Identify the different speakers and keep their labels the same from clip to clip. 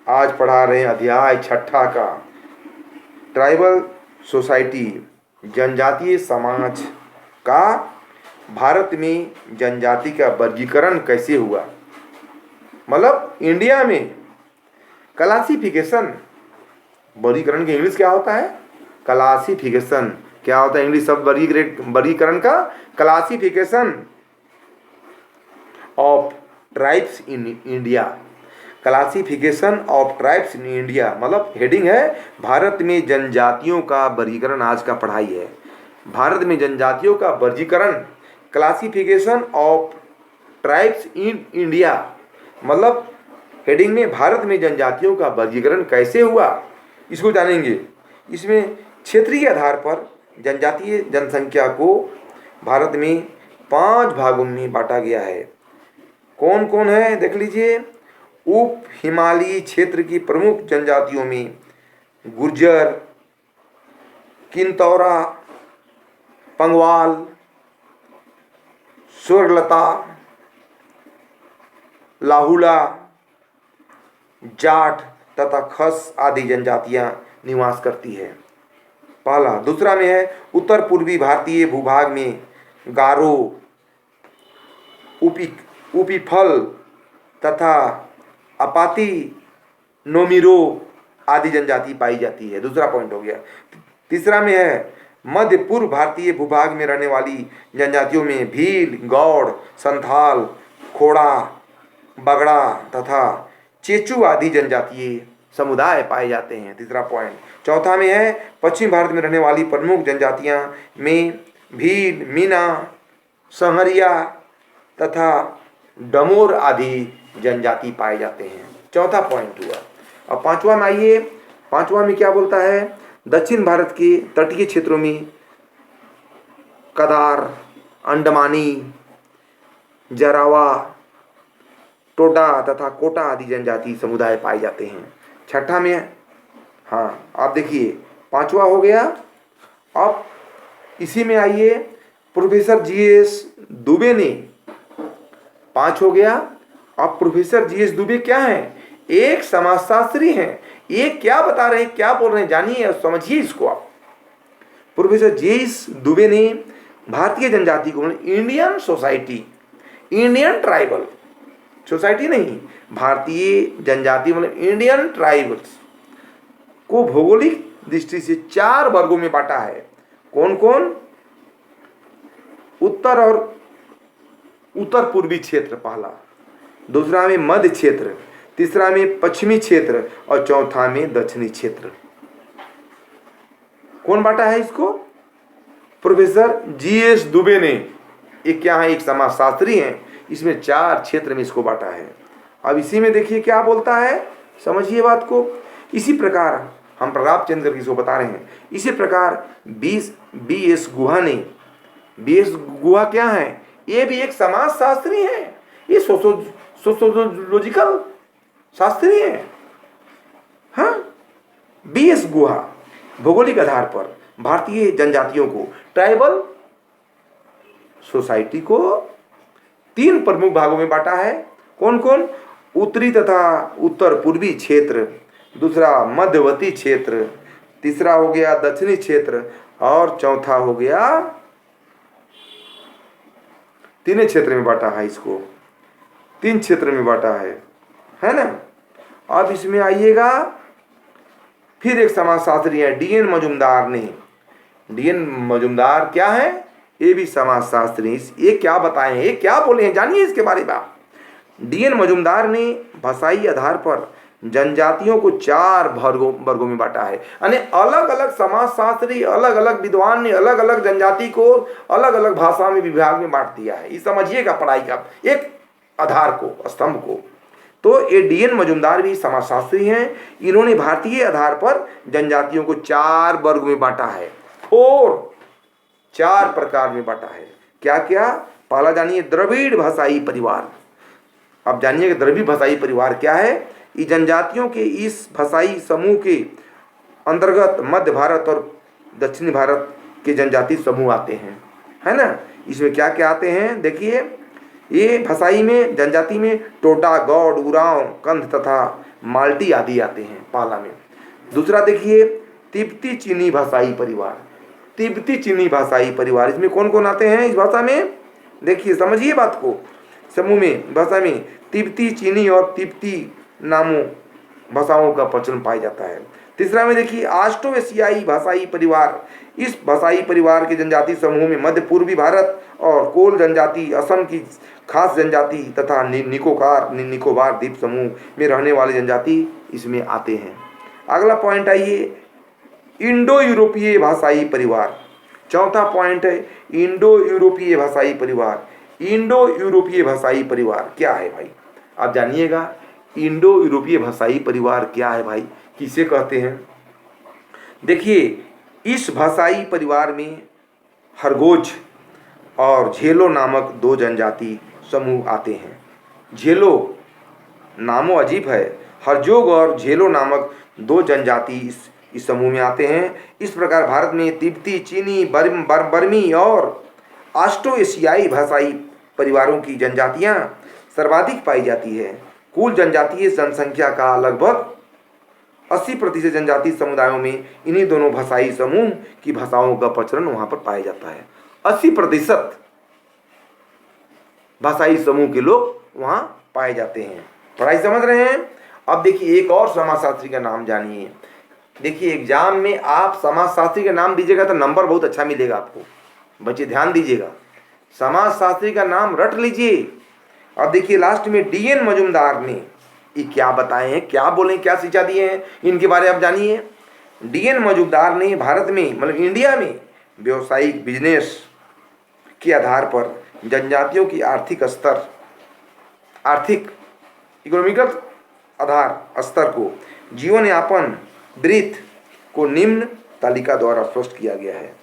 Speaker 1: आज पढ़ा रहे हैं अध्याय 6 का, ट्राइबल सोसाइटी, जनजातीय समाज का भारत में जनजाति का वर्गीकरण कैसे हुआ। मतलब इंडिया में क्लासिफिकेशन, वर्गीकरण की इंग्लिश क्या होता है? क्लासिफिकेशन। क्या होता है इंग्लिश शब्द वर्गीकरण का? Classification of tribes in India. Classification of tribes in India मतलब हेडिंग है भारत में जनजातियों का वर्गीकरण। आज का पढ़ाई है भारत में जनजातियों का वर्गीकरण, classification of tribes in India. मतलब हेडिंग में भारत में जनजातियों का वर्गीकरण कैसे हुआ, इसको जानेंगे। इसमें क्षेत्रीय आधार पर जनजातीय जनसंख्या को भारत में 5 भागों में बांटा गया है। कौन कौन है देख लीजिए। उप हिमालयी क्षेत्र की प्रमुख जनजातियों में गुर्जर, किंतौरा, पंगवाल, स्वर्गलता, लाहुला, जाट तथा खस आदि जनजातियां निवास करती है। पहला। दूसरा में है उत्तर पूर्वी भारतीय भूभाग में गारो, उपीफल तथा अपाती, नोमिरो आदि जनजाति पाई जाती है। दूसरा पॉइंट हो गया। तीसरा में है मध्य पूर्व भारतीय भूभाग में रहने वाली जनजातियों में भील, गौड़, संथाल, खोड़ा, बगड़ा तथा चेचू आदि जनजातीय समुदाय पाए जाते हैं। तीसरा पॉइंट। चौथा में है पश्चिम भारत में रहने वाली प्रमुख जनजातियां में भील, मीना, संहरिया तथा डमोर आदि जनजाति पाए जाते हैं। चौथा पॉइंट हुआ। अब पांचवा में आइए। पांचवा में क्या बोलता है? दक्षिण भारत के तटीय क्षेत्रों में कदार, अंडमानी, जरावा, टोडा तथा कोटा आदि जनजाति समुदाय पाए जाते हैं। छठा में, हाँ आप देखिए पांचवा हो गया। अब इसी में आइए प्रोफेसर जीएस दुबे ने, 5 हो गया। अब प्रोफेसर जीएस दुबे क्या है? एक समाजशास्त्री हैं। ये क्या बता रहे हैं, क्या बोल रहे हैं, जानिए और समझिए इसको आप। प्रोफेसर जीएस दुबे ने भारतीय जनजाति को, Indian society, Indian tribal society नहीं, भारतीय जनजाति मतलब इंडियन ट्राइबल्स को भौगोलिक दृष्टि से 4 वर्गों में बांटा है। कौन कौन? उत्तर और उत्तर पूर्वी क्षेत्र पहला, दूसरा में मध्य क्षेत्र, तीसरा में पश्चिमी क्षेत्र और चौथा में दक्षिणी क्षेत्र। कौन बांटा है इसको? प्रोफेसर जीएस दुबे ने। एक क्या है? एक समाजशास्त्री हैं। इसमें 4 क्षेत्र में इसको बांटा है। अब इसी में देखिए क्या बोलता है, समझिए बात को। इसी प्रकार हम प्रताप चंद्र करके इसको बता रहे हैं। इसी प्रकार बी.एस. गुहा ने, बी.एस. गुहा क्या है? ये भी एक समाजशास्त्री हैं। ये सोशियोलॉजिकल शास्त्री हैं। हाँ, बी.एस. गुहा भौगोलिक आधार पर भारतीय जनजातियों को, ट्राइबल सोसाइटी को 3 प्रमुख भागों में बांटा है। कौन कौन? उत्तरी तथा उत्तर पूर्वी क्षेत्र, दूसरा मध्यवर्ती क्षेत्र, तीसरा हो गया दक्षिणी क्षेत्र और चौथा हो गया, 3 क्षेत्र में बांटा है इसको। 3 क्षेत्र में बांटा है ना। अब इसमें आइएगा, फिर एक समाजशास्त्री है डी.एन. मजुमदार ने। डी.एन. मजुमदार क्या है? ये भी समाजशास्त्री। ये क्या बताए हैं, ये क्या बोले हैं, जानिए इसके बारे में आप। डी.एन. मजुमदार ने भाषाई आधार पर जनजातियों को 4 वर्गों में बांटा है। यानी अलग अलग समाजशास्त्री, अलग अलग विद्वान ने अलग अलग जनजाति को अलग अलग भाषा में विभाग में बांट दिया है। ये समझिएगा पढ़ाई का एक आधार को, स्तंभ को। तो ये डी.एन. मजुमदार भी समाजशास्त्री हैं। इन्होंने भारतीय आधार पर जनजातियों को 4 वर्ग में बांटा है और 4 प्रकार में बांटा है। क्या क्या? पहला जानिए द्रविड़ भाषाई परिवार। अब जानिए कि द्रविड़ भाषाई परिवार क्या है। ये जनजातियों के इस भाषाई समूह के अंतर्गत मध्य भारत और दक्षिणी भारत के जनजाति समूह आते हैं, है ना। इसमें क्या क्या आते हैं देखिए। ये भाषाई में जनजाति में टोटा, गौड़, उरांव, कंध तथा माल्टी आदि आते हैं पाला में। दूसरा देखिए तिब्बती चीनी भाषाई परिवार, तिब्बती चीनी भाषाई परिवार, इसमें कौन कौन आते हैं इस भाषा में? देखिए समझिए बात को, समूह में भाषा में तिब्बती चीनी और तिब्बती नामों भाषाओं का प्रचलन पाया जाता है। तीसरा में देखिए ऑस्ट्रो एशियाई भाषाई परिवार, इस भाषाई परिवार के जनजाति समूह में मध्य पूर्वी भारत और कोल जनजाति, असम की खास जनजाति तथा निकोबार द्वीप समूह में रहने वाले जनजाति इसमें आते हैं। अगला पॉइंट आइए, इंडो यूरोपीय भाषाई परिवार। चौथा पॉइंट है इंडो यूरोपीय भाषाई परिवार। इंडो यूरोपीय भाषाई परिवार क्या है भाई, आप जानिएगा। इंडो यूरोपीय भाषाई परिवार क्या है भाई, किसे कहते हैं? देखिए इस भाषाई परिवार में हरगोज और झेलो नामक दो जनजाति समूह आते हैं। झेलो नामों अजीब है, हरजोग और झेलो नामक दो जनजाति इस समूह में आते हैं। इस प्रकार भारत में तिब्बती, चीनी, बर्मी और ऑस्ट्रो एशियाई भाषाई परिवारों की जनजातियां सर्वाधिक पाई जाती है। कुल जनजातीय जनसंख्या का लगभग 80% जनजातीय समुदायों में इन्हीं दोनों भाषाई समूह की भाषाओं का प्रचलन वहां पर पाया जाता है। 80% भाषाई समूह के लोग वहां पाए जाते हैं। पढ़ाई समझ रहे हैं? अब देखिए एक और समाजशास्त्री का नाम जानिए। देखिए एग्जाम में आप समाजशास्त्री का नाम दीजिएगा तो नंबर बहुत अच्छा मिलेगा आपको। बच्चे ध्यान दीजिएगा, समाजशास्त्री का नाम रट लीजिए। अब देखिए लास्ट में डीएन मजुमदार ने ये क्या बताए हैं, क्या बोले, क्या शिक्षा दिए हैं, इनके बारे में आप जानिए। डीएन मजुमदार ने भारत में मतलब इंडिया में व्यावसायिक बिजनेस के आधार पर जनजातियों की आर्थिक इकोनॉमिकल आधार स्तर को, जीवन यापन वृत्त को निम्न तालिका द्वारा स्पष्ट किया गया है।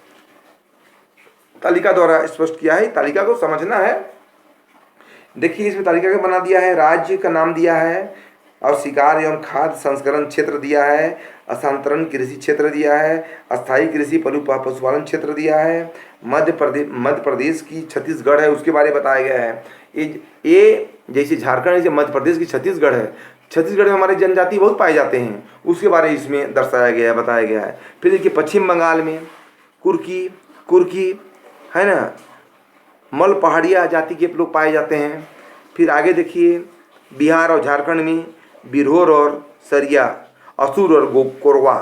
Speaker 1: तालिका द्वारा स्पष्ट किया है, तालिका को समझना है। देखिए इसमें तालिका का बना दिया है, राज्य का नाम दिया है और शिकार एवं खाद्य संस्करण क्षेत्र दिया है, स्थानांतरण कृषि क्षेत्र दिया है, अस्थायी कृषि पशुपालन क्षेत्र दिया है, मध्य प्रदेश की छत्तीसगढ़ है उसके बारे में बताया गया है। ये जैसे झारखंड जैसे मध्य प्रदेश की छत्तीसगढ़ है, छत्तीसगढ़ में हमारे जनजाति बहुत पाए जाते हैं, उसके बारे में इसमें दर्शाया गया है, बताया गया है। फिर देखिए पश्चिम बंगाल में कुर्की है ना, मल पहाड़िया जाति के लोग पाए जाते हैं। फिर आगे देखिए बिहार और झारखंड में बिरहोर और सरिया, असुर और कोरवा,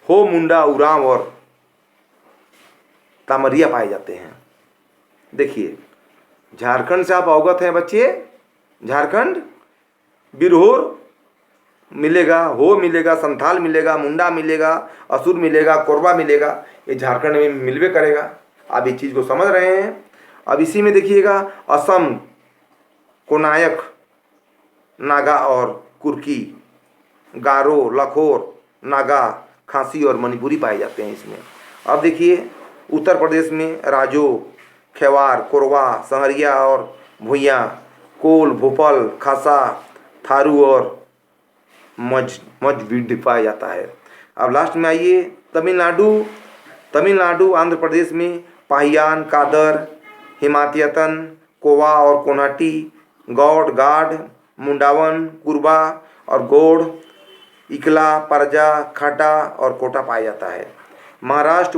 Speaker 1: हो, मुंडा, उरांव और तामरिया पाए जाते हैं। देखिए झारखंड से आप अवगत हैं बच्चे, झारखंड बिरहोर मिलेगा, हो मिलेगा, संथाल मिलेगा, मुंडा मिलेगा, असुर मिलेगा, कोरवा मिलेगा, ये झारखंड में मिलवे करेगा। आप इस चीज़ को समझ रहे हैं। अब इसी में देखिएगा असम कोनायक, नागा और कुर्की, गारो, लखोर, नागा, खासी और मणिपुरी पाए जाते हैं इसमें। अब देखिए उत्तर प्रदेश में राजो, खेवार, कोरवा, सहरिया और भूइया, कोल, भोपाल, खासा, थारू और मजविड पाया जाता है। अब लास्ट में आइए तमिलनाडु आंध्र प्रदेश में पाहियान, कादर, हिमातियतन, कोवा और कोनाटी, गौड़, गाढ़, मुंडावन, कुरबा और गोड़, इकला, परजा, खाटा और कोटा पाया जाता है। महाराष्ट्र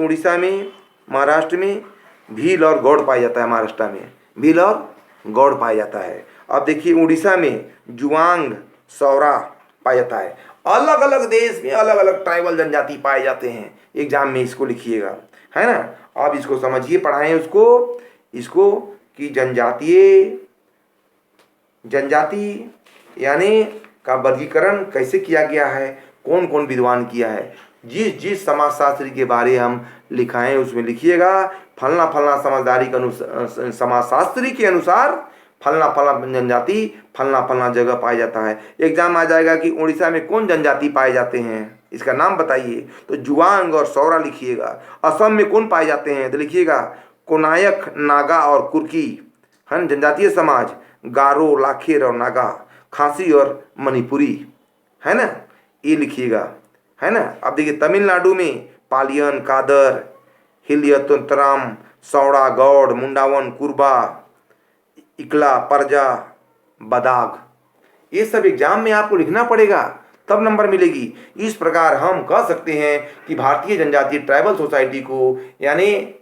Speaker 1: में भील और गौड़ पाया जाता है। महाराष्ट्र में भील और गौड़ पाया जाता है। अब देखिए उड़ीसा में जुआंग, सौरा पाया जाता है। अलग अलग देश में अलग अलग ट्राइबल जनजाति पाए जाते हैं। एग्जाम में इसको लिखिएगा, है ना। आप इसको समझिए, पढ़ाएं इसको कि जनजाति यानी का वर्गीकरण कैसे किया गया है, कौन कौन विद्वान किया है। जिस समाजशास्त्री के बारे हम लिखाएं उसमें लिखिएगा फलना फलना समझदारी के अनुसार, समाजशास्त्री के अनुसार फलना फलना जनजाति फलना फलना जगह पाया जाता है। एग्जाम आ जाएगा कि उड़ीसा में कौन जनजाति पाए जाते हैं, इसका नाम बताइए, तो जुआंग और सौरा लिखिएगा। असम में कौन पाए जाते हैं तो लिखिएगा कोनायक, नागा और कुर्की, है ना, जनजातीय समाज, गारो, लाखेर और नागा, खासी और मणिपुरी, है ना, ये लिखिएगा, है ना। अब देखिए तमिलनाडु में पालियन, कादर, हिलियतराम, सौड़ा, गौड़, मुंडावन, कुरबा, इकला, परजा, बदाग, ये सब एग्जाम में आपको लिखना पड़ेगा, तब नंबर मिलेगी। इस प्रकार हम कह सकते हैं कि भारतीय जनजातीय ट्राइबल सोसाइटी को यानी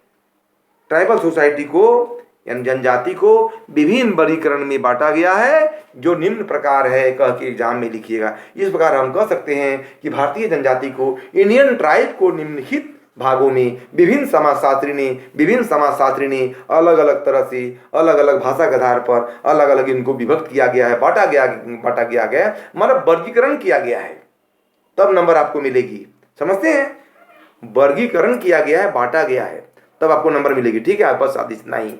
Speaker 1: जनजाति को विभिन्न वर्गीकरण में बांटा गया है, जो निम्न प्रकार है, कह के एग्जाम में लिखिएगा। इस प्रकार हम कह सकते हैं कि भारतीय जनजाति को, इंडियन ट्राइब को निम्नलिखित भागों में विभिन्न समाजशास्त्री ने अलग अलग तरह से, अलग अलग भाषा के आधार पर अलग अलग इनको विभक्त किया गया है, बांटा गया मतलब वर्गीकरण किया गया है, तब नंबर आपको मिलेगी। समझते हैं? वर्गीकरण किया गया है, बांटा गया है, तब आपको नंबर मिलेगी। ठीक है, बस इतना ही।